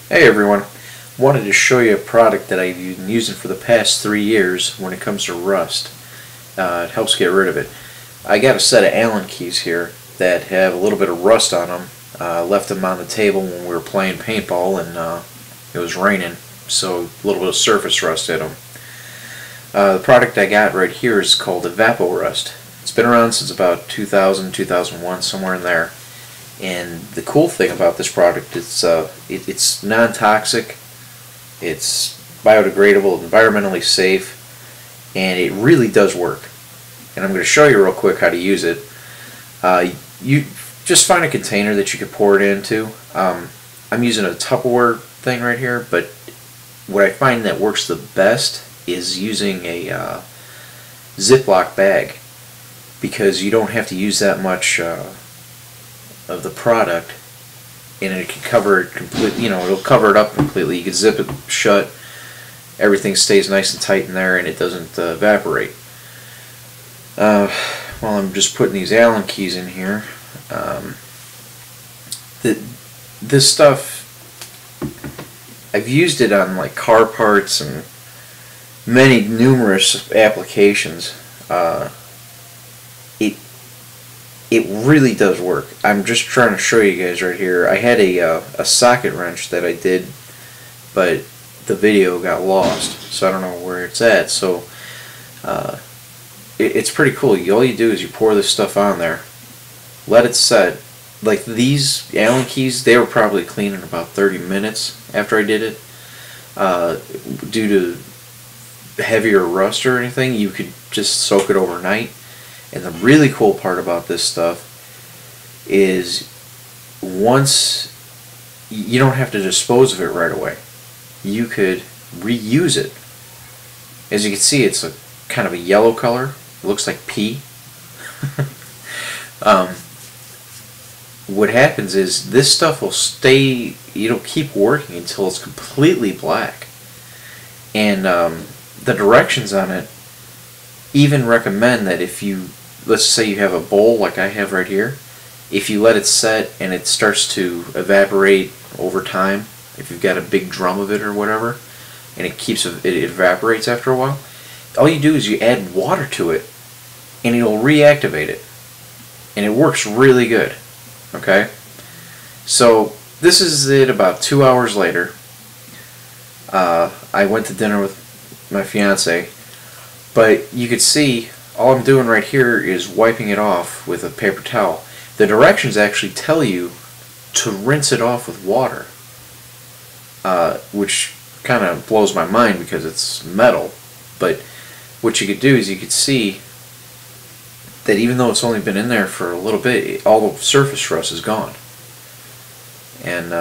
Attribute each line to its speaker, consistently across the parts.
Speaker 1: Hey everyone, wanted to show you a product that I've been using for the past 3 years when it comes to rust. It helps get rid of it. I got a set of Allen keys here that have a little bit of rust on them. Left them on the table when we were playing paintball and it was raining, so a little bit of surface rust hit them. The product I got right here is called Evapo-Rust. It's been around since about 2000, 2001, somewhere in there. And the cool thing about this product is it's non-toxic, it's biodegradable, environmentally safe, and it really does work. And I'm going to show you real quick how to use it. You just find a container that you can pour it into. I'm using a Tupperware thing right here, but what I find that works the best is using a Ziploc bag, because you don't have to use that much of the product, and it can cover it completely. It'll cover it up completely. You can zip it shut, everything stays nice and tight in there, and it doesn't evaporate. While I'm just putting these Allen keys in here, this stuff, I've used it on like car parts and numerous applications. It really does work. I'm just trying to show you guys right here. I had a socket wrench that I did, but the video got lost, so I don't know where it's at. So it's pretty cool. All you do is you pour this stuff on there, let it set. Like these Allen keys, they were probably clean in about 30 minutes after I did it. Due to heavier rust or anything, you could just soak it overnight. And the really cool part about this stuff is once you don't have to dispose of it right away. You could reuse it. As you can see, it's a kind of a yellow color. It looks like pee. What happens is this stuff will stay, it'll keep working until it's completely black. And the directions on it even recommend that if you, let's say you have a bowl like I have right here, if you let it set and it starts to evaporate over time, if you've got a big drum of it or whatever, and it evaporates after a while, all you do is you add water to it and it'll reactivate it, and it works really good. Okay, so this is it about 2 hours later. I went to dinner with my fiance, but you could see all I'm doing right here is wiping it off with a paper towel. The directions actually tell you to rinse it off with water, which kind of blows my mind because it's metal. But what you could do is you could see that even though it's only been in there for a little bit, all the surface rust is gone. And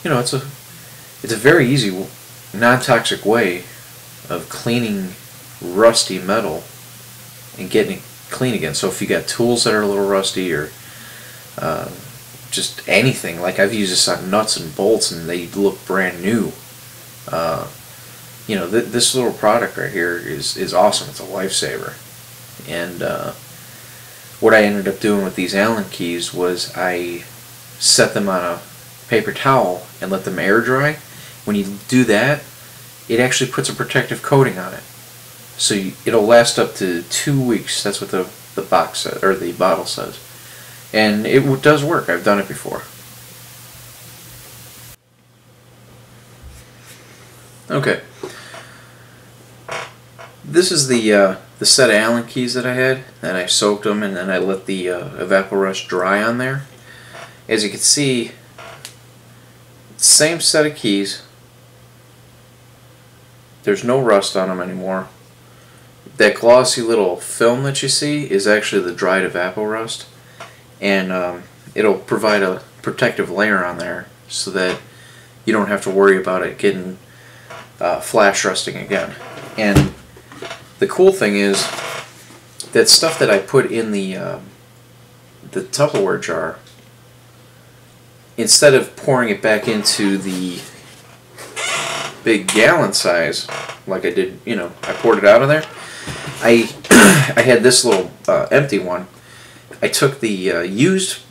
Speaker 1: it's a very easy, non-toxic way of cleaning rusty metal and getting it clean again. So if you got tools that are a little rusty, or just anything, like I've used this on nuts and bolts and they look brand new. This little product right here is awesome. It's a lifesaver. And what I ended up doing with these Allen keys was I set them on a paper towel and let them air dry. When you do that, it actually puts a protective coating on it. So it'll last up to 2 weeks. That's what the box says, or the bottle says. And it does work. I've done it before. Okay. This is the set of Allen keys that I had, and I soaked them, and then I let the EvapoRust dry on there. As you can see, same set of keys. There's no rust on them anymore. That glossy little film that you see is actually the dried EvapoRust, and it'll provide a protective layer on there so that you don't have to worry about it getting flash rusting again. And the cool thing is that stuff that I put in the Tupperware jar, instead of pouring it back into the big gallon size like I did, I poured it out of there, I had this little empty one. I took the used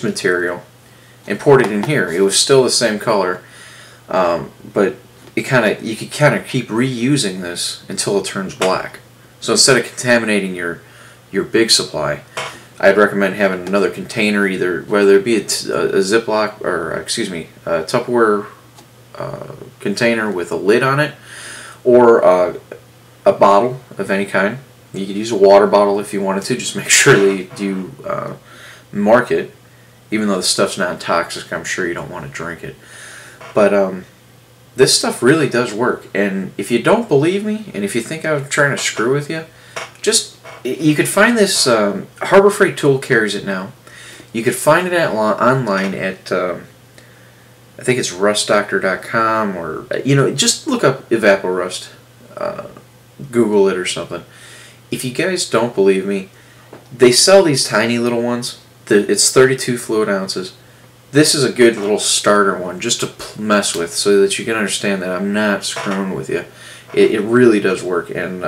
Speaker 1: material and poured it in here. It was still the same color, but you could kind of keep reusing this until it turns black. So instead of contaminating your big supply, I'd recommend having another container, either whether it be a Ziploc or a Tupperware container with a lid on it, or a bottle of any kind. You could use a water bottle if you wanted to. Just make sure that you mark it, even though the stuff's not toxic. I'm sure you don't want to drink it, but this stuff really does work. And if you don't believe me, and if you think I'm trying to screw with you, you could find this. Harbor Freight Tool carries it now. You could find it online at I think it's rustdoctor.com, or just look up EvapoRust, Google it or something. If you guys don't believe me, they sell these tiny little ones. It's 32 fluid ounces. This is a good little starter one just to mess with, so that you can understand that I'm not screwing with you. It really does work. And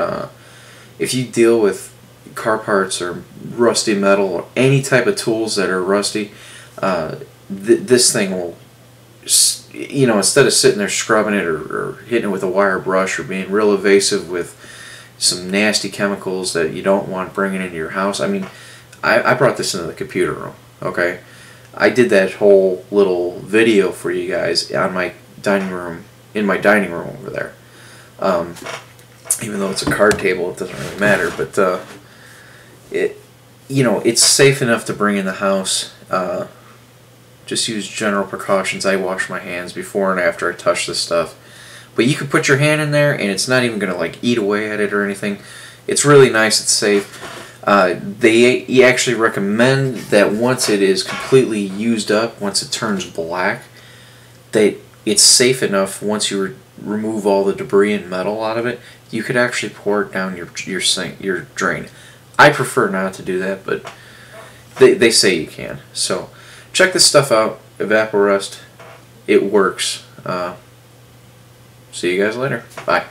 Speaker 1: if you deal with car parts or rusty metal or any type of tools that are rusty, this thing will, instead of sitting there scrubbing it or hitting it with a wire brush or being real evasive with some nasty chemicals that you don't want bringing into your house. I mean, I brought this into the computer room, okay? I did that whole little video for you guys on my dining room, in my dining room over there. Even though it's a card table, it doesn't really matter, but it's safe enough to bring in the house. Just use general precautions. I wash my hands before and after I touch this stuff. But you can put your hand in there and it's not even going to like eat away at it or anything. It's really nice. It's safe. They actually recommend that once it is completely used up, once it turns black, that it's safe enough once you remove all the debris and metal out of it, you could actually pour it down your sink, your drain. I prefer not to do that, but they say you can. So check this stuff out, EvapoRust. It works. See you guys later. Bye.